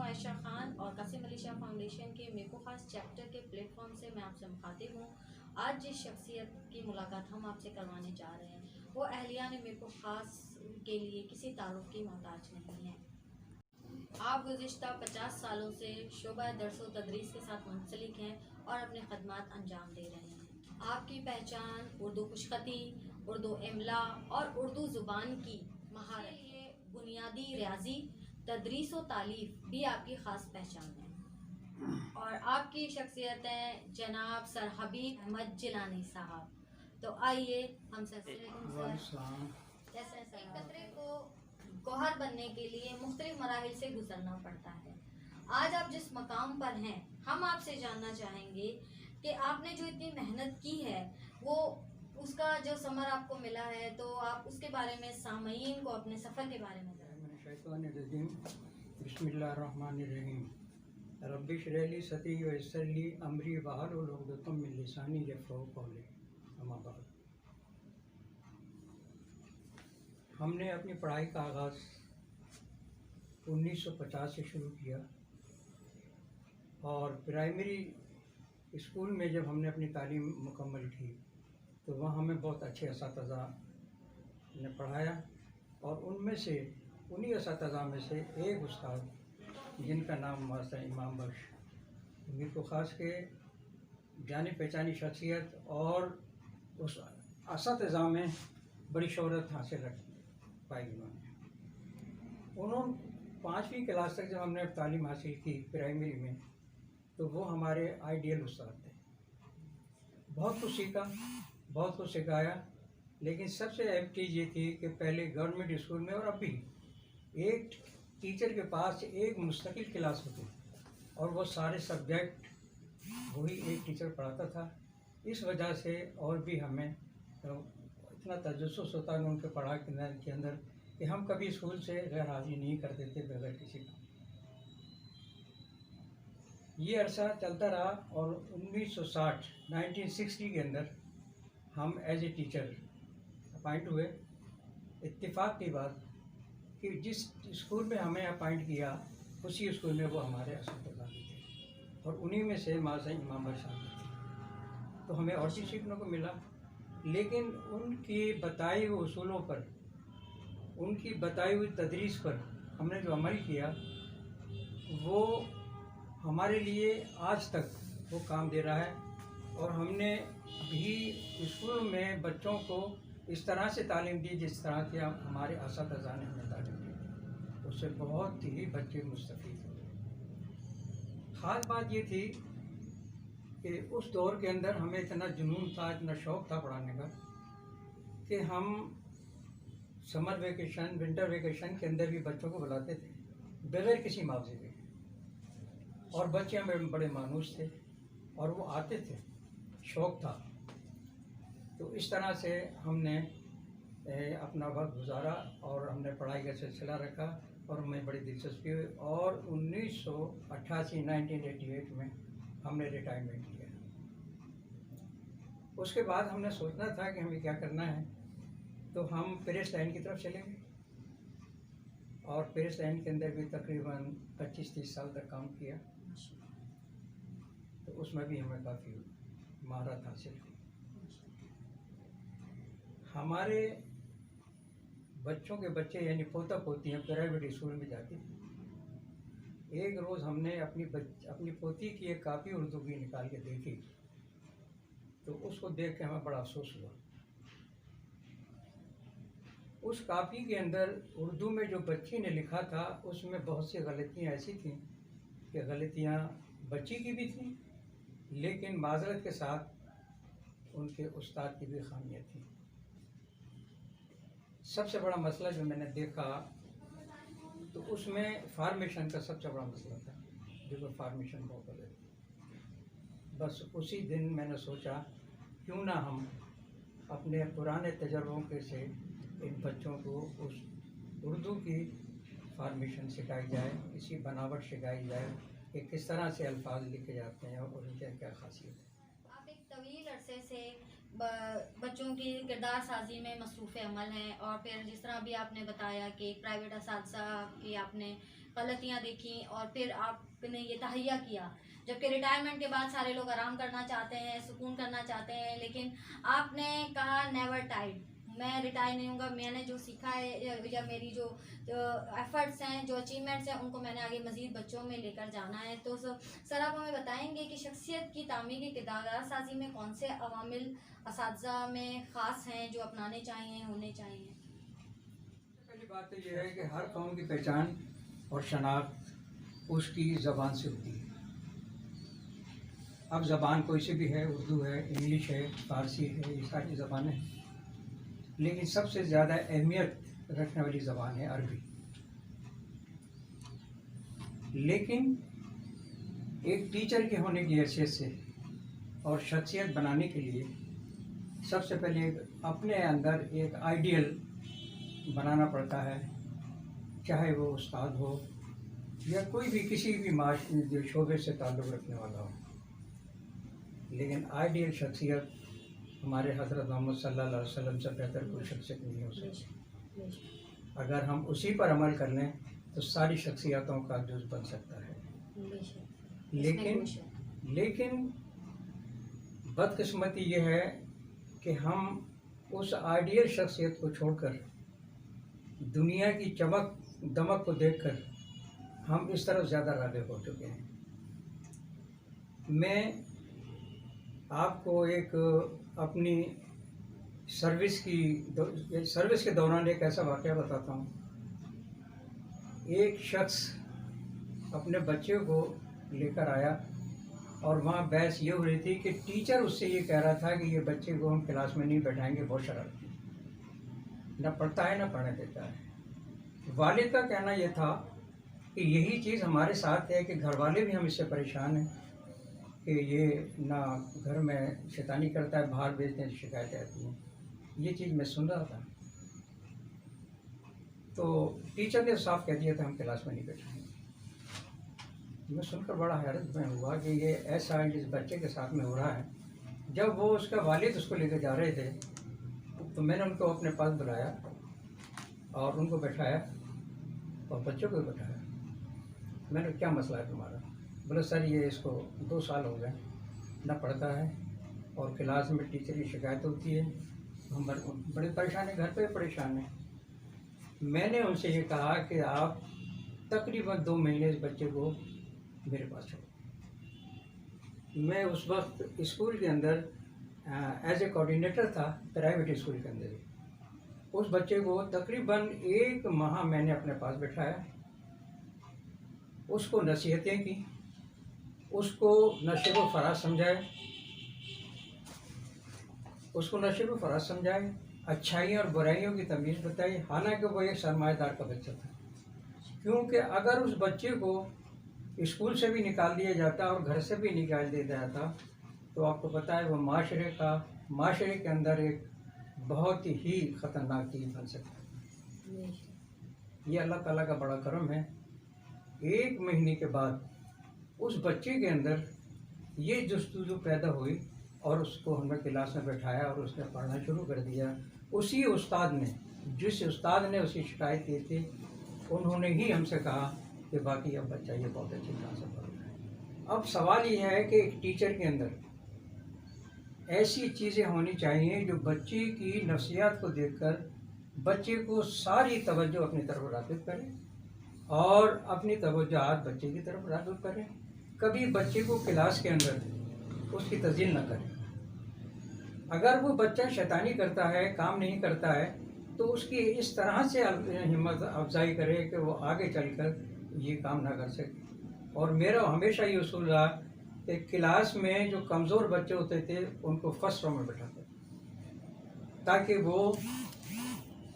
ہوں عائشہ خان اور قاسم علی شاہ فاؤنڈیشن کے میکو خاص چیپٹر کے پلیٹ فارم سے میں آپ سے مخاطب ہوں۔ آج جس شخصیت کی ملاقات ہم آپ سے کروانے جا رہے ہیں وہ اہلیان میکو خاص کے لیے کسی تعارف کی محتاج نہیں ہے۔ آپ گزشتہ 50 سالوں سے شعبہ درس و تدریس کے ساتھ منسلک ہیں اور اپنے خدمات انجام دے رہے ہیں۔ آپ کی پہچان اردو خوش خطی، اردو املا اور اردو زبان کی مہارت ہے۔ بنیادی ریاضی، تدریس و تعلیف بھی آپ کی خاص پہچان ہے۔ اور آپ کی شخصیت ہیں جناب سر حبیب احمد جیلانی صاحب۔ تو آئیے ہم سر کیسے ہیں سر؟ ایک قطرے کو گوہر بننے کے لیے مختلف مراحل سے گزرنا پڑتا ہے۔ آج آپ جس مقام پر ہیں ہم آپ سے جاننا چاہیں گے کہ آپ نے جو اتنی محنت کی ہے وہ اس کا جو ثمر آپ کو ملا ہے، تو آپ اس کے بارے میں سامعین کو اپنے سفر کے بارے میں شیطان الرجیم بسم اللہ الرحمن الرحیم رب اشرح لی صدری ویسر لی امری واحلل عقدۃ من لسانی یفقہوا قولی۔ اما بعد، ہم نے اپنی پڑھائی کا آغاز 1950 سے شروع کیا اور پرائمری اسکول میں جب ہم نے اپنی تعلیم مکمل کی تو وہاں ہمیں بہت اچھے اساتذہ نے پڑھایا، اور ان میں سے انہی اساتذہ میں سے ایک استاد جن کا نام ماسٹر امام بخش میکو خاص کے جانی پہچانی شخصیت اور اس اساتذہ میں بڑی شہرت حاصل پائی انہوں 5ویں کلاس تک جب ہم نے تعلیم حاصل کی پرائمری میں تو وہ ہمارے آئیڈیل استاد تھے۔ بہت کچھ سیکھا، بہت کچھ سکھایا، لیکن سب سے اہم چیز یہ تھی کہ پہلے گورنمنٹ اسکول میں اور اب بھی ایک ٹیچر کے پاس ایک مستقل کلاس ہوتی اور وہ سارے سبجیکٹ وہی ایک ٹیچر پڑھاتا تھا۔ اس وجہ سے اور بھی ہمیں اتنا تجسس ہوتا ہے ان کے پڑھائی کے اندر کہ ہم کبھی اسکول سے غیر حاضری نہیں کرتے تھے بغیر کسی کا۔ یہ عرصہ چلتا رہا اور 1960 کے اندر ہم ایز اے ٹیچر اپائنٹ ہوئے۔ اتفاق کی بات کہ جس اسکول میں ہمیں اپائنٹ کیا اسی اسکول میں وہ ہمارے اساتذہ بھی تھے اور انہی میں سے ماسٹر امام بخش صاحب تھے، تو ہمیں اور بھی سیکھنے کو ملا۔ لیکن ان کی بتائی ہوئے اصولوں پر، ان کی بتائی ہوئی تدریس پر ہم نے جو عمل کیا وہ ہمارے لیے آج تک وہ کام دے رہا ہے، اور ہم نے بھی اسکول میں بچوں کو اس طرح سے تعلیم دی جس طرح کی ہمارے اساتذہ نے ہمیں تعلیم دی، اس سے بہت ہی بچے مستفید ہوئے۔ خاص بات یہ تھی کہ اس دور کے اندر ہمیں اتنا جنون تھا، اتنا شوق تھا پڑھانے کا کہ ہم سمر ویکیشن، ونٹر ویکیشن کے اندر بھی بچوں کو بلاتے تھے بغیر کسی معاوضے کے، اور بچے ہمیں بڑے مانوس تھے اور وہ آتے تھے، شوق تھا۔ تو اس طرح سے ہم نے اپنا وقت گزارا اور ہم نے پڑھائی کا سلسلہ رکھا اور ہمیں بڑی دلچسپی ہوئی، اور 1988 میں ہم نے ریٹائرمنٹ لیا۔ اس کے بعد ہم نے سوچنا تھا کہ ہمیں کیا کرنا ہے، تو ہم پیرس لائن کی طرف چلے گئے، اور پیرس لائن کے اندر بھی تقریباً 25-30 سال تک کام کیا، تو اس میں بھی ہمیں کافی مہارت حاصل کی۔ ہمارے بچوں کے بچے یعنی پوتا پوتیاں پرائیویٹ اسکول میں جاتی تھیں۔ ایک روز ہم نے اپنی پوتی کی ایک کاپی اردو کی نکال کے دیکھی، تو اس کو دیکھ کے ہمیں بڑا افسوس ہوا۔ اس کاپی کے اندر اردو میں جو بچی نے لکھا تھا اس میں بہت سی غلطیاں ایسی تھیں کہ غلطیاں بچی کی بھی تھیں، لیکن معذرت کے ساتھ ان کے استاد کی بھی خامیاں تھیں۔ سب سے بڑا مسئلہ جو میں نے دیکھا تو اس میں فارمیشن کا سب سے بڑا مسئلہ تھا، جو فارمیشن بہت غلط تھی۔ بس اسی دن میں نے سوچا کیوں نہ ہم اپنے پرانے تجربوں کے سے ان بچوں کو اس اردو کی فارمیشن سکھائی جائے، اسی بناوٹ سکھائی جائے کہ کس طرح سے الفاظ لکھے جاتے ہیں اور ان کی کیا خاصیت ہے۔ آپ ایک طویل عرصے سے بچوں کی کردار سازی میں مصروف عمل ہیں، اور پھر جس طرح بھی آپ نے بتایا کہ پرائیویٹ اساتذہ کی آپ نے غلطیاں دیکھیں اور پھر آپ نے یہ تہیہ کیا، جبکہ ریٹائرمنٹ کے بعد سارے لوگ آرام کرنا چاہتے ہیں، سکون کرنا چاہتے ہیں، لیکن آپ نے کہا نیور ٹائڈ، میں ریٹائر نہیں ہوں گا، میں نے جو سیکھا ہے یا میری جو ایفرٹس ہیں، جو اچیومنٹس ہیں، ان کو میں نے آگے مزید بچوں میں لے کر جانا ہے۔ تو سر آپ ہمیں بتائیں گے کہ شخصیت کی تعمیر کی کردار سازی میں کون سے عوامل اساتذہ میں خاص ہیں جو اپنانے چاہیے، ہونے چاہیے؟ پہلی بات تو یہ ہے کہ ہر قوم کی پہچان اور شناخت اس کی زبان سے ہوتی ہے۔ اب زبان کوئی سی بھی ہے، اردو ہے، انگلش ہے، فارسی ہے، یہ ساری زبانیں ہیں، لیکن سب سے زیادہ اہمیت رکھنے والی زبان ہے عربی۔ لیکن ایک ٹیچر کے ہونے کی حیثیت سے اور شخصیت بنانے کے لیے سب سے پہلے اپنے اندر ایک آئیڈیل بنانا پڑتا ہے، چاہے وہ استاد ہو یا کوئی بھی کسی بھی جو شعبے سے تعلق رکھنے والا ہو۔ لیکن آئیڈیل شخصیت ہمارے حضرت محمد صلی اللہ علیہ وسلم سے بہتر کوئی شخصیت نہیں ہو سکتی۔ اگر ہم اسی پر عمل کر لیں تو ساری شخصیتوں کا جز بن سکتا ہے۔ لیکن بدقسمتی یہ ہے کہ ہم اس آئیڈیل شخصیت کو چھوڑ کر دنیا کی چمک دمک کو دیکھ کر ہم اس طرف زیادہ راغب ہو چکے ہیں۔ میں آپ کو ایک اپنی سروس کے دوران ایک ایسا واقعہ بتاتا ہوں۔ ایک شخص اپنے بچے کو لے کر آیا اور وہاں بحث یہ ہو رہی تھی کہ ٹیچر اس سے یہ کہہ رہا تھا کہ یہ بچے کو ہم کلاس میں نہیں بیٹھائیں گے، بہت شرارتی، نہ پڑھتا ہے نہ پڑھنے دیتا ہے۔ والد کا کہنا یہ تھا کہ یہی چیز ہمارے ساتھ ہے کہ گھر والے بھی ہم اس سے پریشان ہیں کہ یہ نہ گھر میں شیطانی کرتا ہے، باہر بھیجتے ہیں شکایتیں آتی ہیں۔ یہ چیز میں سن رہا تھا تو ٹیچر نے صاف کہہ دیا تھا ہم کلاس میں نہیں بیٹھیں گے۔ میں سن کر بڑا حیرت میں ہوا کہ یہ ایسا جس بچے کے ساتھ میں ہو رہا ہے۔ جب وہ اس کا والد اس کو لے کے جا رہے تھے تو میں نے ان کو اپنے پاس بلایا اور ان کو بیٹھایا اور بچوں کو بٹھایا۔ میں نے کیا مسئلہ ہے تمہارا؟ بولے سر یہ اس کو 2 سال ہو گئے، نہ پڑھتا ہے اور کلاس میں ٹیچر کی شکایت ہوتی ہے، ہم بڑے پریشان ہیں، گھر پہ پریشان ہیں۔ میں نے ان سے یہ کہا کہ آپ تقریباً 2 مہینے اس بچے کو میرے پاس چھوڑو۔ میں اس وقت اسکول کے اندر ایز اے کوآرڈینیٹر تھا، پرائیویٹ اسکول کے اندر۔ اس بچے کو تقریباً 1 ماہ میں نے اپنے پاس بٹھایا، اس کو نصیحتیں کی، اس کو نشیب و فراز سمجھائے، اچھائیوں اور برائیوں کی تمیز بتائی، حالانکہ وہ ایک سرمایہ دار کا بچہ تھا۔ کیونکہ اگر اس بچے کو اسکول سے بھی نکال دیا جاتا اور گھر سے بھی نکال دیا جاتا تو آپ کو پتہ ہے وہ معاشرے کے اندر ایک بہت ہی خطرناک چیز بن سکتا ہے۔ یہ اللہ تعالیٰ کا بڑا کرم ہے۔ 1 مہینے کے بعد اس بچے کے اندر یہ جستجو پیدا ہوئی اور اس کو ہم نے کلاس میں بٹھایا اور اس نے پڑھنا شروع کر دیا۔ اسی استاد نے، جس استاد نے اس کی شکایت کی تھی، انہوں نے ہی ہم سے کہا کہ باقی اب بچہ یہ بہت اچھی طرح سے پڑھ رہا ہے۔ اب سوال یہ ہے کہ ایک ٹیچر کے اندر ایسی چیزیں ہونی چاہیے جو بچے کی نفسیات کو دیکھ کر بچے کو ساری توجہ اپنی طرف راغب کرے اور اپنی توجہات بچے کی طرف راغب کرے۔ کبھی بچے کو کلاس کے اندر اس کی تذلیل نہ کرے۔ اگر وہ بچہ شیطانی کرتا ہے، کام نہیں کرتا ہے، تو اس کی اس طرح سے ہمت افزائی کرے کہ وہ آگے چل کر یہ کام نہ کر سکے۔ اور میرا ہمیشہ یہ اصول رہا کہ کلاس میں جو کمزور بچے ہوتے تھے ان کو فرسٹ رو میں بٹھاتے تاکہ وہ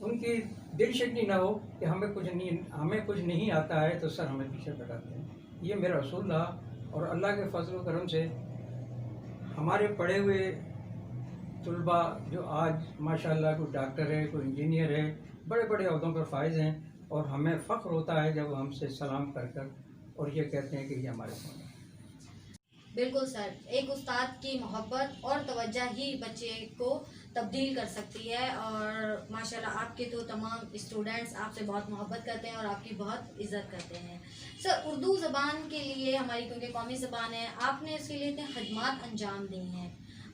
ان کی دل شکنی نہ ہو کہ ہمیں کچھ نہیں آتا ہے تو سر ہمیں پیچھے بٹھاتے ہیں۔ یہ میرا اصول رہا اور اللہ کے فضل و کرم سے ہمارے پڑھے ہوئے طلباء جو آج ماشاءاللہ کوئی ڈاکٹر ہے، کوئی انجینئر ہے، بڑے بڑے عہدوں پر فائز ہیں، اور ہمیں فخر ہوتا ہے جب ہم سے سلام کر اور یہ کہتے ہیں کہ یہ ہمارے کون ہیں۔ بالکل سر، ایک استاد کی محبت اور توجہ ہی بچے کو تبدیل کر سکتی ہے، اور ماشاءاللہ آپ کے تو تمام اسٹوڈنٹس آپ سے بہت محبت کرتے ہیں اور آپ کی بہت عزت کرتے ہیں۔ سر، اردو زبان کے لیے ہماری کیونکہ قومی زبان ہے، آپ نے اس کے لیے اتنے خدمات انجام دی ہیں،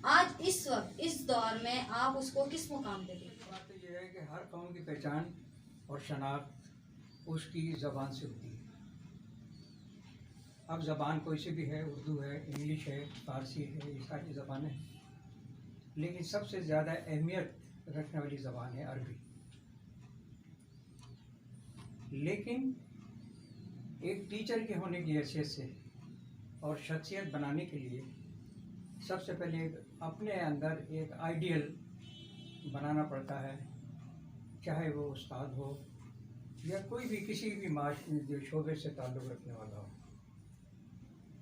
آج اس وقت اس دور میں آپ اس کو کس مقام پہ دیکھتے ہیں؟ بات تو یہ ہے کہ ہر قوم کی پہچان اور شناخت اس کی زبان سے ہوتی ہے۔ اب زبان کوئی سی بھی ہے، اردو ہے، انگلش ہے، فارسی ہے، یہ ساری زبانیں ہیں، لیکن سب سے زیادہ اہمیت رکھنے والی زبان ہے عربی۔ لیکن ایک ٹیچر کے ہونے کی حیثیت سے اور شخصیت بنانے کے لیے سب سے پہلے اپنے اندر ایک آئیڈیل بنانا پڑتا ہے، چاہے وہ استاد ہو یا کوئی بھی کسی بھی جو شعبے سے تعلق رکھنے والا ہو۔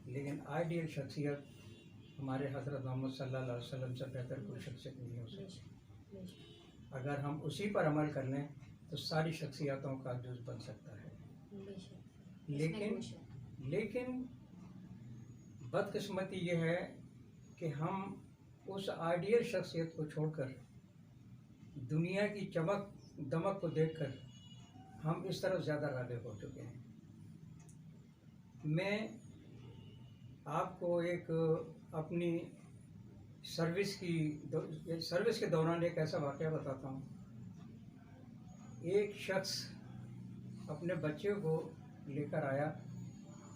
لیکن آئیڈیل شخصیت ہمارے حضرت محمد صلی اللہ علیہ وسلم سے بہتر کوئی شخصیت نہیں ہو سکتی۔ اگر ہم اسی پر عمل کر لیں تو ساری شخصیتوں کا جز بن سکتا ہے۔ لیکن بدقسمتی یہ ہے کہ ہم اس آئیڈیل شخصیت کو چھوڑ کر دنیا کی چمک دمک کو دیکھ کر ہم اس طرف زیادہ راغب ہو چکے ہیں۔ میں آپ کو ایک اپنی سروس کے دوران ایک ایسا واقعہ بتاتا ہوں۔ ایک شخص اپنے بچے کو لے کر آیا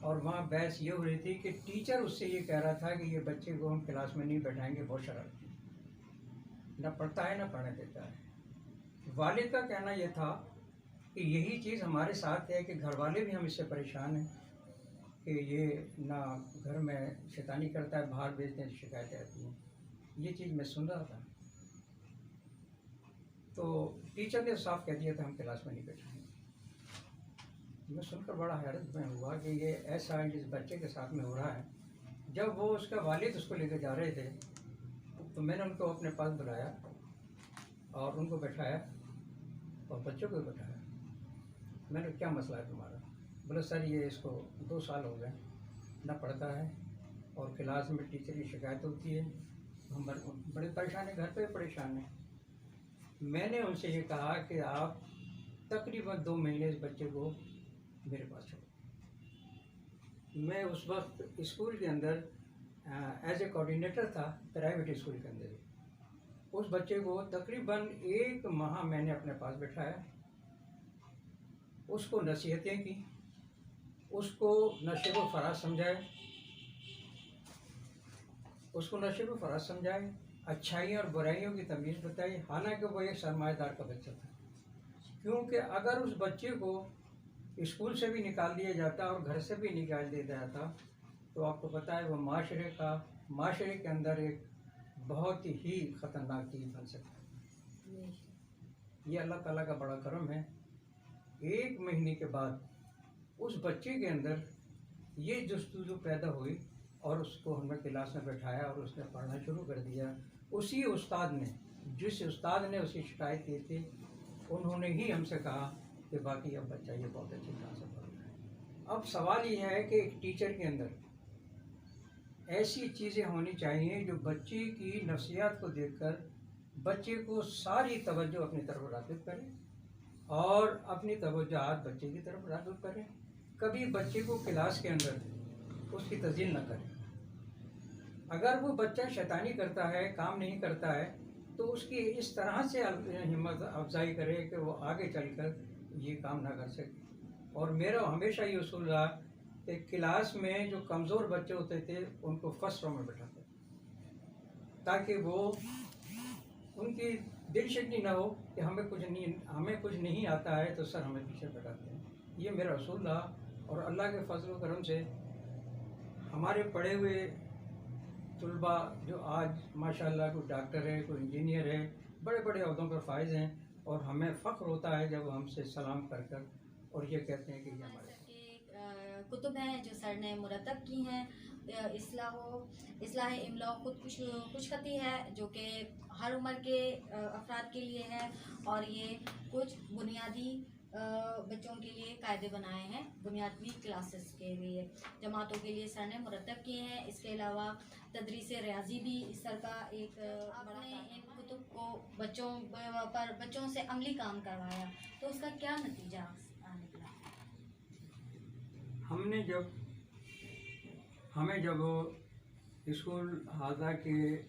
اور وہاں بحث یہ ہو رہی تھی کہ ٹیچر اس سے یہ کہہ رہا تھا کہ یہ بچے کو ہم کلاس میں نہیں بیٹھائیں گے، بہت شرارتی، نہ پڑھتا ہے نہ پڑھنے دیتا ہے۔ والد کا کہنا یہ تھا کہ یہی چیز ہمارے ساتھ ہے کہ گھر والے بھی ہم اس سے پریشان ہیں کہ یہ نہ گھر میں شیطانی کرتا ہے، باہر بھیجتے ہیں شکایتیں آتی ہیں۔ یہ چیز میں سن رہا تھا تو ٹیچر نے صاف کہہ دیا تھا ہم کلاس میں نہیں بیٹھائیں گے۔ میں سن کر بڑا حیرت میں ہوا کہ یہ ایسا جس بچے کے ساتھ میں ہو رہا ہے۔ جب وہ اس کا والد اس کو لے کے جا رہے تھے تو میں نے ان کو اپنے پاس بلایا اور ان کو بٹھایا اور بچوں کو بٹھایا۔ میں نے کیا مسئلہ ہے تمہارا؟ بولے سر یہ اس کو 2 سال ہو گئے، نہ پڑھتا ہے اور کلاس میں ٹیچر کی شکایت ہوتی ہے، ہم بڑے پریشان ہیں، گھر پہ پریشان ہیں۔ میں نے ان سے یہ کہا کہ آپ تقریباً 2 مہینے اس بچے کو میرے پاس چھوڑو۔ میں اس وقت اسکول کے اندر ایز اے کوآرڈینیٹر تھا، پرائیویٹ اسکول کے اندر۔ اس بچے کو تقریباً 1 ماہ میں نے اپنے پاس بٹھایا، اس کو نصیحتیں کی، اس کو نشیب و فراز سمجھائے، اچھائیوں اور برائیوں کی تمیز بتائی، حالانکہ وہ ایک سرمایہ دار کا بچہ تھا۔ کیونکہ اگر اس بچے کو اسکول سے بھی نکال دیا جاتا اور گھر سے بھی نکال دیا جاتا تو آپ کو پتہ ہے وہ معاشرے کے اندر ایک بہت ہی خطرناک چیز بن سکتا ہے۔ یہ اللہ تعالیٰ کا بڑا کرم ہے۔ 1 مہینے کے بعد اس بچے کے اندر یہ جستجو پیدا ہوئی اور اس کو ہم نے کلاس میں بٹھایا اور اس نے پڑھنا شروع کر دیا۔ جس استاد نے اس کی شکایت کی تھی انہوں نے ہی ہم سے کہا کہ باقی اب بچہ یہ بہت اچھی طرح سے پڑھ رہا ہے۔ اب سوال یہ ہے کہ ایک ٹیچر کے اندر ایسی چیزیں ہونی چاہیے جو بچے کی نفسیات کو دیکھ کر بچے کو ساری توجہ اپنی طرف راغب کرے اور اپنی توجہات بچے کی طرف راغب کرے۔ کبھی بچے کو کلاس کے اندر اس کی تزیین نہ کرے۔ اگر وہ بچہ شیطانی کرتا ہے، کام نہیں کرتا ہے تو اس کی اس طرح سے ہمت افزائی کرے کہ وہ آگے چل کر یہ کام نہ کر سکے۔ اور میرا ہمیشہ یہ اصول رہا کہ کلاس میں جو کمزور بچے ہوتے تھے ان کو فرسٹ رو میں بٹھاتے تاکہ وہ ان کی دل شکنی نہ ہو کہ ہمیں کچھ نہیں آتا ہے تو سر ہمیں پیچھے بٹھاتے ہیں۔ یہ میرا اصول رہا اور اللہ کے فضل و کرم سے ہمارے پڑھے ہوئے طلباء جو آج ماشاءاللہ کوئی ڈاکٹر ہے، کوئی انجینئر ہے، بڑے بڑے عہدوں پر فائز ہیں اور ہمیں فخر ہوتا ہے جب ہم سے سلام کر کر اور یہ کہتے ہیں کہ یہ ہمارے کتب ہیں جو سر نے مرتب کی ہیں، اصلاح املا و خوش خطی ہے جو کہ ہر عمر کے افراد کے لیے ہے، اور یہ کچھ بنیادی بچوں کے لیے قاعدے بنائے ہیں بنیادی کلاسز کے لیے، جماعتوں کے لیے سر نے مرتب کیے ہیں۔ اس کے علاوہ تدریس ریاضی بھی اس سر کا ایک آپ نے ان کتب کو بچوں سے عملی کام کروایا، تو اس کا کیا نتیجہ نکلا؟ ہمیں جب اسکول ہاضہ کے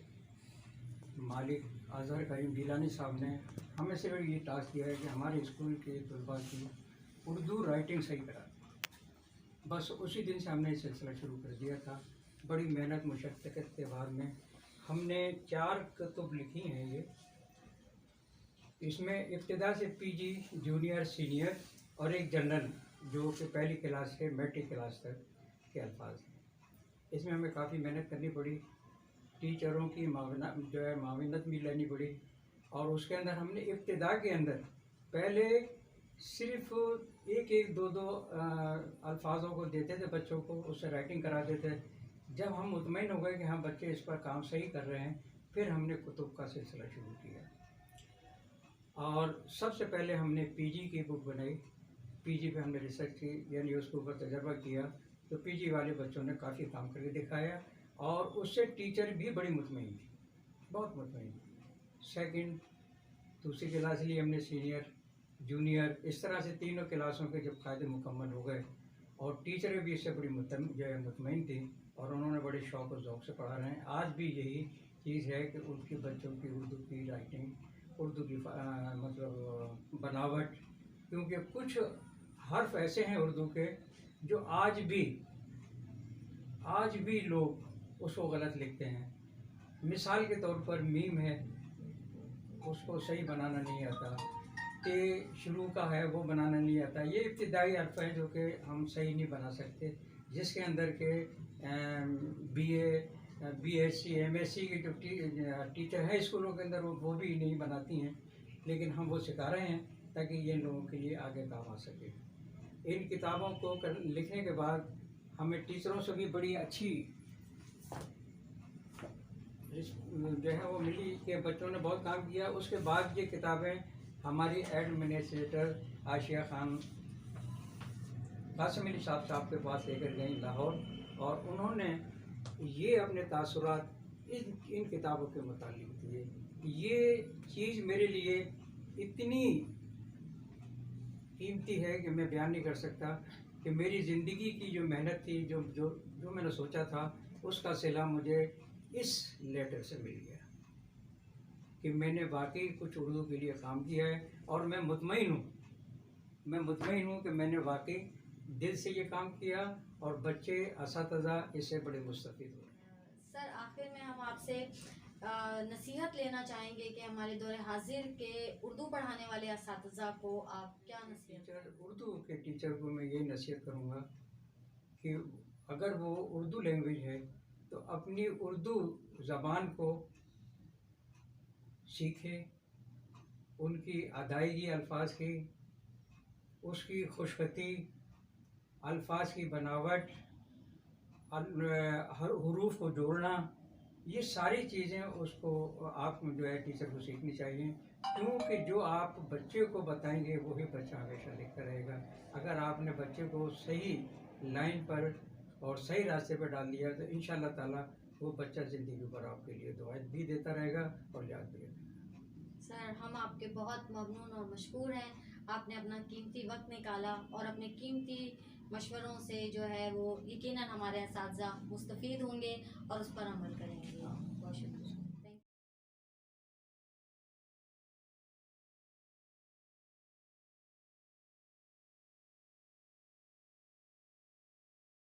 مالک اظہر کریم گیلانی صاحب نے ہمیں صرف یہ ٹاسک دیا ہے کہ ہمارے اسکول کے طلباء کی اردو رائٹنگ صحیح کرا، بس اسی دن سے ہم نے یہ سلسلہ شروع کر دیا تھا۔ بڑی محنت مشقت کے بعد میں ہم نے 4 کتب لکھی ہیں۔ اس میں ابتدا سے پی جی، جونیئر، سینئر اور ایک جنرل جو کہ پہلی کلاس سے میٹرک کلاس تک کے الفاظ ہیں۔ اس میں ہمیں کافی محنت کرنی پڑی، ٹیچروں کی معاونت بھی لینی پڑی، اور اس کے اندر ہم نے ابتدا کے اندر پہلے صرف ایک دو الفاظوں کو دیتے تھے بچوں کو، اس سے رائٹنگ کراتے تھے۔ جب ہم مطمئن ہو گئے کہ ہم بچے اس پر کام صحیح کر رہے ہیں، پھر ہم نے کتب کا سلسلہ شروع کیا، اور سب سے پہلے ہم نے پی جی کی بک بنائی۔ پی جی پہ ہم نے ریسرچ کی، یعنی اس کے اوپر تجربہ کیا، تو پی جی والے بچوں نے کافی کام کر کے دکھایا، اور اس سے ٹیچر بھی بڑی مطمئن تھی، بہت مطمئن تھی۔ سیکنڈ، دوسری کلاس لی ہم نے سینئر، جونیئر، اس طرح سے تینوں کلاسوں کے جب قاعدے مکمل ہو گئے، اور ٹیچریں بھی اس سے بڑی مطمئن تھیں، اور انہوں نے بڑے شوق و ذوق سے پڑھا رہے ہیں۔ آج بھی یہی چیز ہے کہ ان کے بچوں کی اردو کی رائٹنگ، اردو کی مطلب بناوٹ، کیونکہ کچھ حرف ایسے ہیں اردو کے جو آج بھی لوگ اس کو غلط لکھتے ہیں۔ مثال کے طور پر میم ہے، اس کو صحیح بنانا نہیں آتا، تے شروع کا ہے وہ بنانا نہیں آتا۔ یہ ابتدائی حرف ہیں جو کہ ہم صحیح نہیں بنا سکتے، جس کے اندر کے B A, B S C, M S C کی جو ٹیچر ہیں اسکولوں کے اندر وہ بھی نہیں بناتی ہیں، لیکن ہم وہ سکھا رہے ہیں تاکہ یہ لوگوں کے لیے آگے کام آ سکے۔ ان کتابوں کو لکھنے کے بعد ہمیں ٹیچروں سے بھی بڑی اچھی جو ہے وہ ملی کہ بچوں نے بہت کام کیا۔ اس کے بعد یہ کتابیں ہماری ایڈمنسٹریٹر عاشیہ خان قاسم علی صاحب کے پاس لے کر گئیں لاہور، اور انہوں نے یہ اپنے تاثرات ان کتابوں کے متعلق دیے۔ یہ چیز میرے لیے اتنی قیمتی ہے کہ میں بیان نہیں کر سکتا، کہ میری زندگی کی جو محنت تھی، جو میں نے سوچا تھا، اس کا صلہ مجھے اس لیٹر سے مل گیا کہ میں نے واقعی کچھ اردو کے لیے کام کیا ہے، اور میں مطمئن ہوں کہ میں نے واقعی دل سے یہ کام کیا، اور بچے، اساتذہ اس سے بڑے مستفید ہوئے۔ سر، آخر میں ہم آپ سے نصیحت لینا چاہیں گے کہ ہمارے دور حاضر کے اردو پڑھانے والے اساتذہ کو آپ کیا نصیحت؟ اردو کے ٹیچر کو میں یہی نصیحت کروں گا کہ اگر وہ اردو لینگویج ہے تو اپنی اردو زبان کو سیکھے، ان کی ادائیگی الفاظ کی، اس کی خوشخطی، الفاظ کی بناوٹ، حروف کو جوڑنا، یہ ساری چیزیں اس کو آپ جو ہے ٹیچر کو سیکھنی چاہیے، کیونکہ جو آپ بچے کو بتائیں گے وہی بچہ ہمیشہ لکھتا رہے گا۔ اگر آپ نے بچے کو صحیح لائن پر اور صحیح راستے پر ڈال دیا تو انشاءاللہ تعالیٰ وہ بچہ زندگی پر آپ کے لیے دعائیں بھی دیتا رہے گا اور یاد بھی رہے گا۔ سر، ہم آپ کے بہت ممنون اور مشکور ہیں، آپ نے اپنا قیمتی وقت نکالا، اور اپنے قیمتی مشوروں سے جو ہے وہ یقیناً ہمارے اساتذہ مستفید ہوں گے اور اس پر عمل کریں گے۔